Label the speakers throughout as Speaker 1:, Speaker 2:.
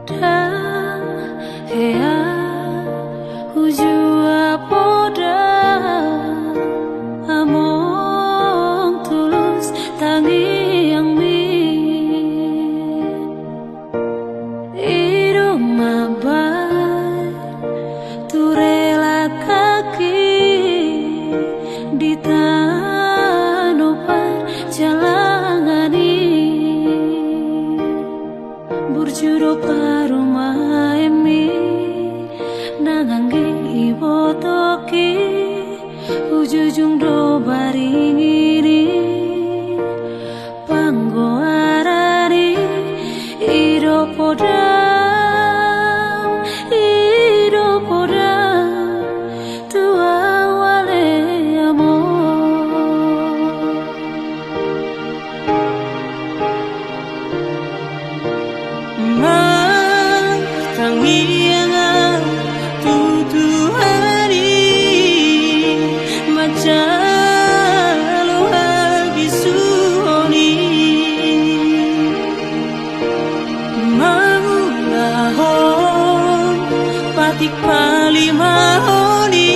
Speaker 1: Dan hea hujua poda among tulus tangi yang mi irung mabai tu rela kaki di tanopan jalangani burjuro paruma emi nangangge ibo toki ujujung do baringiri panggo arari ido podam tua wale amor
Speaker 2: Tangiang tutu hari macalo hagi suoni mangulahon patik palimahoni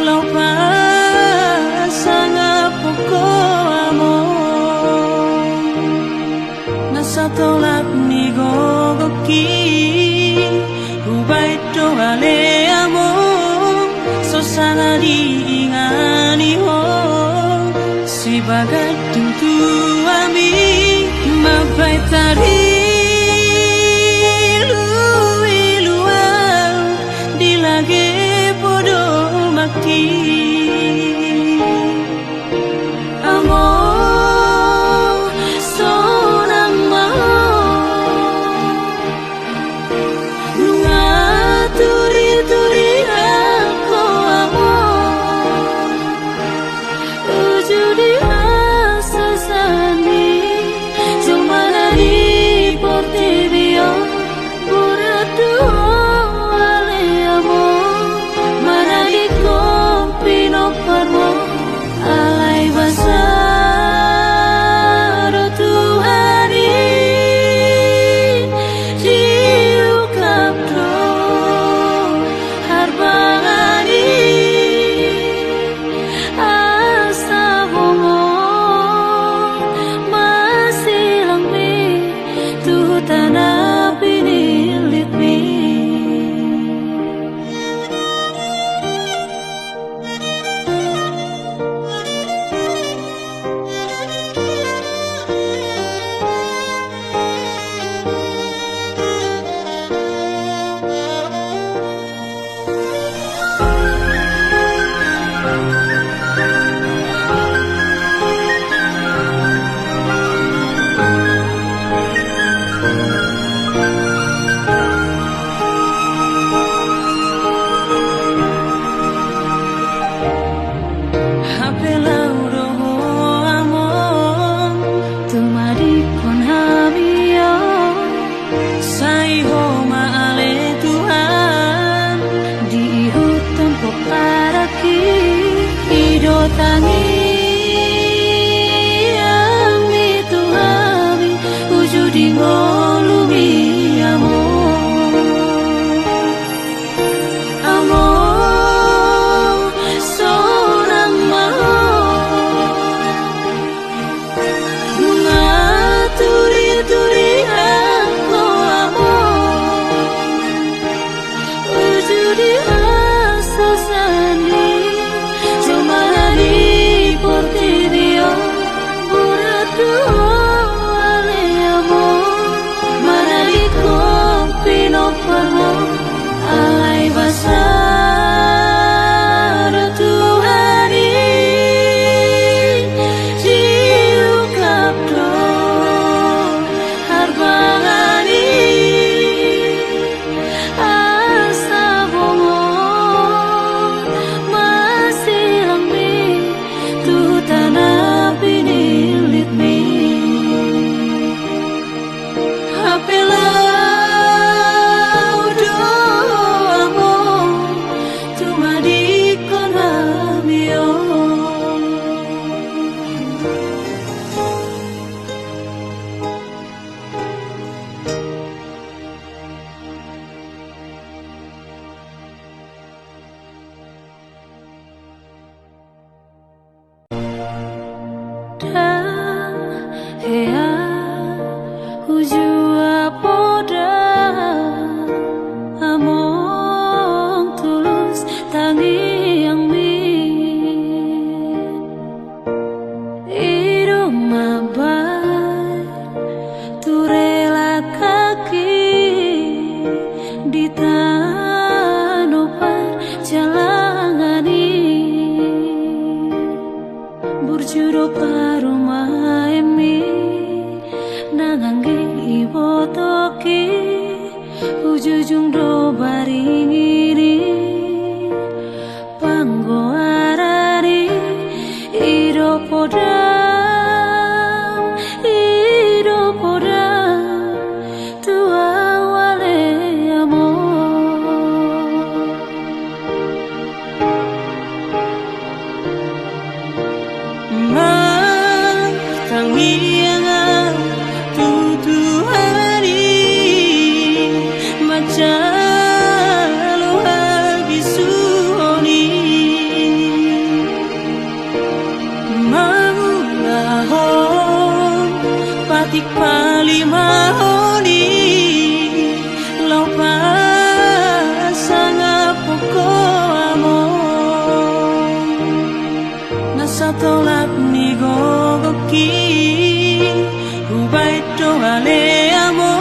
Speaker 2: lau pasanga poko amon nasa tolak ni gogoki Ubai to ale among sosana diingani ho si bagat tuntu ami mabai tari luiluau dilage podo maki among sonang mau turi aku amor ujudi asasani cuma di portibio buratu ale amor mana di kompino parmo alai basaro Tuhani diukap harbangani asa bongo masih langmi tu tanah pinilit mi tangi ami Tuhani ujudi ngolumi amor sonang mau ngaturi aku amor ujudi asasani portibio buratu ale amor
Speaker 1: Ujua poda among tulus tangi yang mi Iru mabai tu rela kaki di tanopar jalangani burjuro paruma emi nangangge ibo toki ujujung do baringiri panggo arari ido podam tua wale amor
Speaker 2: Tangiangan tutu hari macalo habisuoni mangulahon patik palimahoni lau pasanga poko amor nasa tolak ni gogoki Ubai to ale amo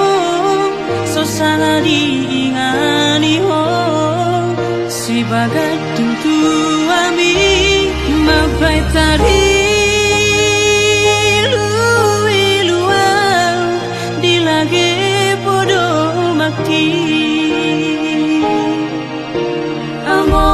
Speaker 2: so sana diingani ho si bagai tuntu ami mabai tari luau dilage podo mati amo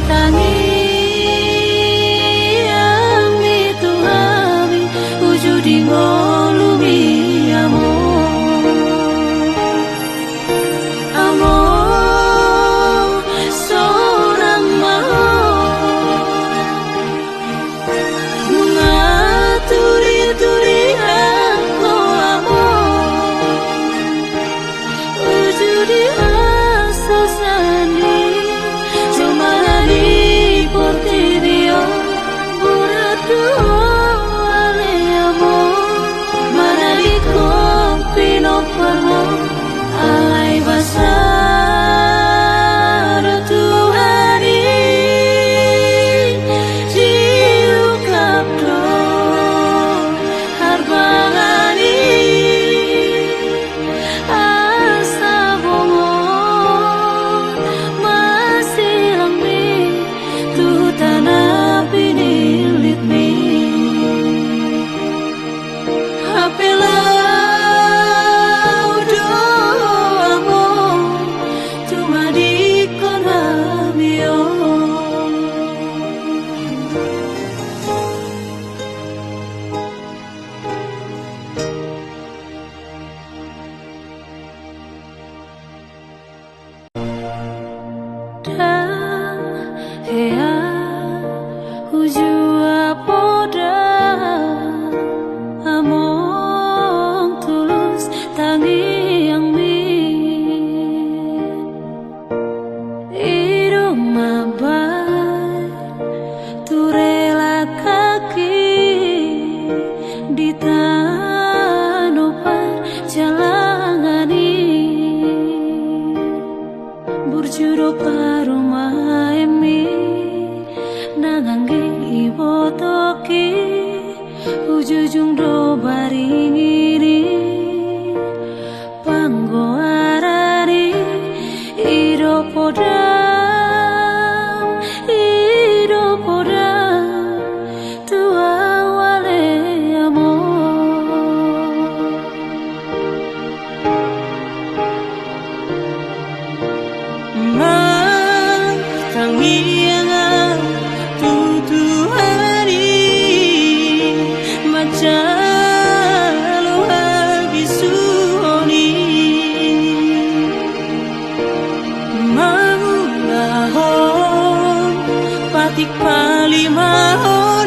Speaker 2: tangi yang itu habi ujud di ngolumi amor seorang mengaturi aku amor ujud di asa sendiri alai basar Tuhari jiu kapdo harbangani asa bongo
Speaker 1: Dan hea hujua poda among tulus tangi yang mi irung mabai turela kaki di tanopan jalangani burjuro paruma emi nangangge ibo toki ujujung do baringiri panggo arari ido podam tua wale amor
Speaker 2: Tangiangan tutu hari macalo habisuoni mangulahon patik palimahon